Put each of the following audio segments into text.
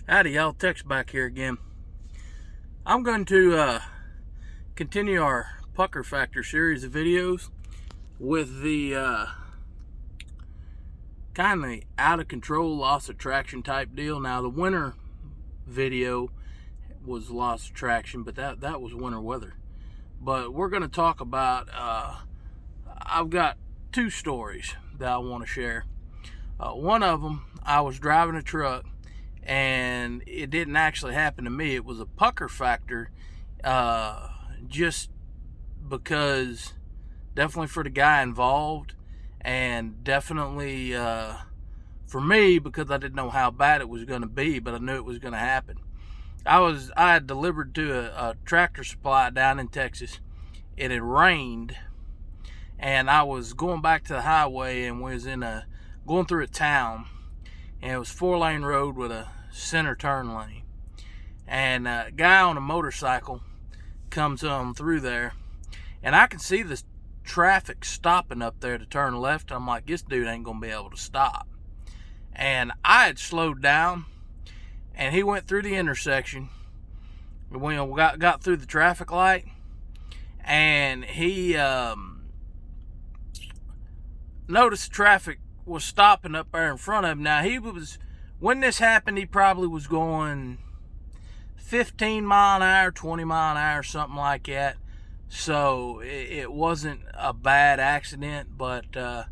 Howdy, y'all. Tex back here again. I'm going to continue our Pucker Factor series of videos with the kind of out of control loss of traction type deal. Now, the winter video was loss of traction, but that was winter weather. But we're going to talk about, I've got two stories that I want to share. One of them, I was driving a truck, and it didn't actually happen to me. It was a pucker factor, just because, definitely for the guy involved, and definitely for me, because I didn't know how bad it was going to be, but I knew it was going to happen. I had delivered to a tractor supply down in Texas. It had rained, and I was going back to the highway, and was going through a town, and it was 4-lane road with a center turn lane. And a guy on a motorcycle comes through there, and I can see this traffic stopping up there to turn left. I'm like, this dude ain't gonna be able to stop. And I had slowed down, and he went through the intersection. We got through the traffic light, and he noticed the traffic was stopping up there in front of him. Now, when this happened, he probably was going 15 mile an hour, 20 mile an hour, something like that. So it wasn't a bad accident, but of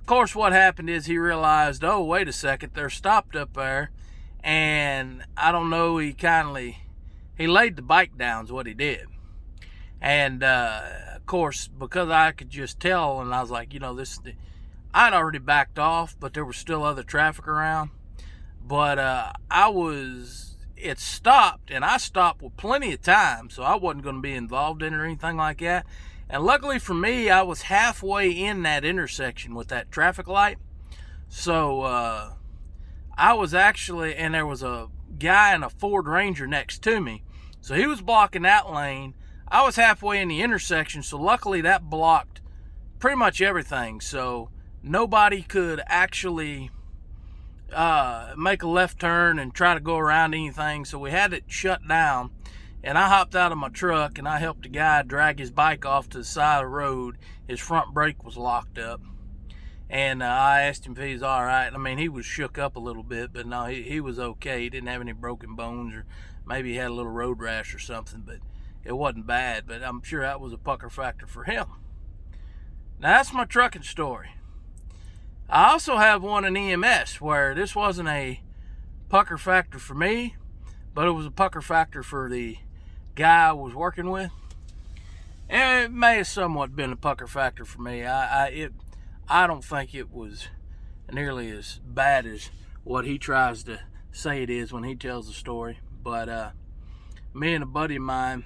course what happened is he realized, oh, wait a second, they're stopped up there. And I don't know, he laid the bike down is what he did. And of course, because I could just tell, and I was like, I'd already backed off, but there was still other traffic around. But it stopped, and I stopped with plenty of time, so I wasn't going to be involved in it or anything like that. And luckily for me, I was halfway in that intersection with that traffic light. So I was actually, and there was a guy in a Ford Ranger next to me. So he was blocking that lane. I was halfway in the intersection, so luckily that blocked pretty much everything. So nobody could actually make a left turn and try to go around anything. So we had it shut down, and I hopped out of my truck, and I helped the guy drag his bike off to the side of the road. His front brake was locked up, and I asked him if he was all right. I mean, he was shook up a little bit, but no, he was okay. He didn't have any broken bones, or maybe he had a little road rash or something, but it wasn't bad. But I'm sure that was a pucker factor for him. Now, that's my trucking story. I also have one in EMS where this wasn't a pucker factor for me, but it was a pucker factor for the guy I was working with. And it may have somewhat been a pucker factor for me. I don't think it was nearly as bad as what he tries to say it is when he tells the story. But me and a buddy of mine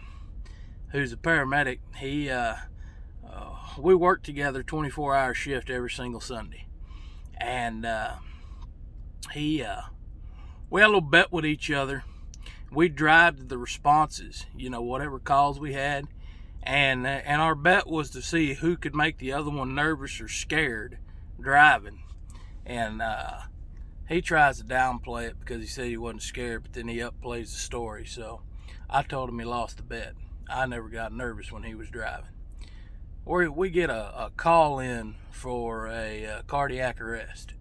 who's a paramedic, we worked together 24-hour shift every single Sunday. And we had a little bet with each other. We'd drive to the responses, whatever calls we had. And our bet was to see who could make the other one nervous or scared driving. And he tries to downplay it because he said he wasn't scared, but then he upplays the story. So I told him he lost the bet. I never got nervous when he was driving. We get a call in for a cardiac arrest.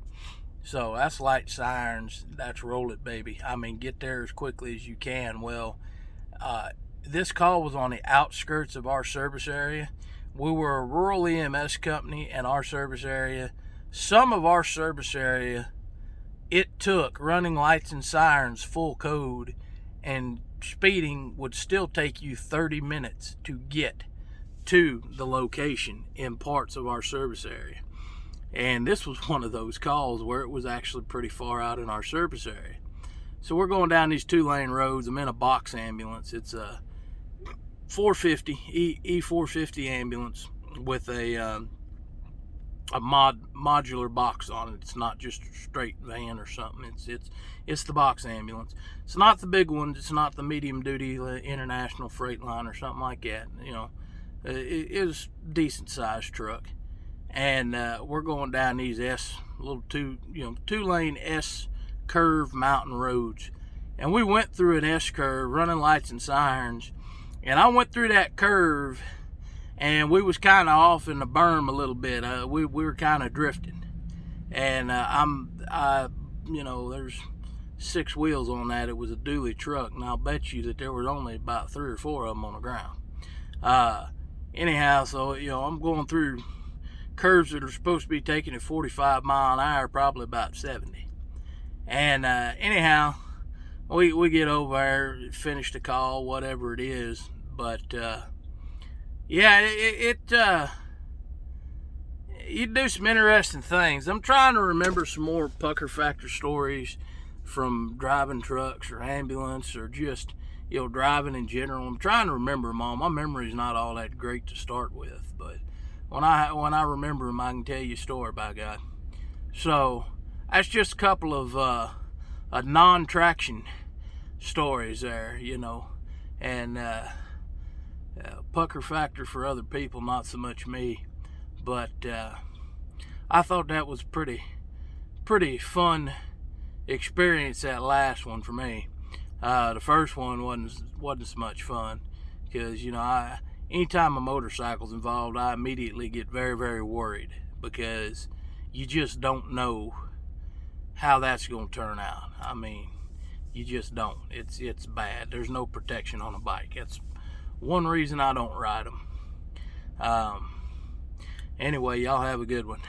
So that's light sirens, that's roll it, baby. I mean, get there as quickly as you can. Well, this call was on the outskirts of our service area. We were a rural EMS company, and our service area, some of our service area, it took running lights and sirens full code, and speeding would still take you 30 minutes to get to the location in parts of our service area. And this was one of those calls where it was actually pretty far out in our service area. So we're going down these 2-lane roads. I'm in a box ambulance. It's a 450 E450 ambulance with a modular box on it. It's not just a straight van or something. It's the box ambulance. It's not the big one. It's not the medium duty international freight line or something like that. It is a decent sized truck. And we're going down these little 2-lane S curve mountain roads. and we went through an S-curve, running lights and sirens, and I went through that curve, and we was kind of off in the berm a little bit. We were kind of drifting, and there's 6 wheels on that. It was a dually truck, and I'll bet you that there was only about 3 or 4 of them on the ground. Anyhow, so I'm going through curves that are supposed to be taking at 45 mile an hour, probably about 70. And anyhow, we get over there, finish the call, whatever it is. But yeah, you do some interesting things. I'm trying to remember some more pucker factor stories from driving trucks or ambulance or just driving in general. I'm trying to remember them all. My memory's not all that great to start with, but when I remember them, I can tell you a story, by God. So that's just a couple of non-traction stories there, and pucker factor for other people, not so much me. But I thought that was pretty fun experience, that last one for me. The first one wasn't so much fun because anytime a motorcycle's involved, I immediately get very, very worried because you just don't know how that's going to turn out. I mean, you just don't. It's bad. There's no protection on a bike. That's one reason I don't ride them. Anyway, y'all have a good one.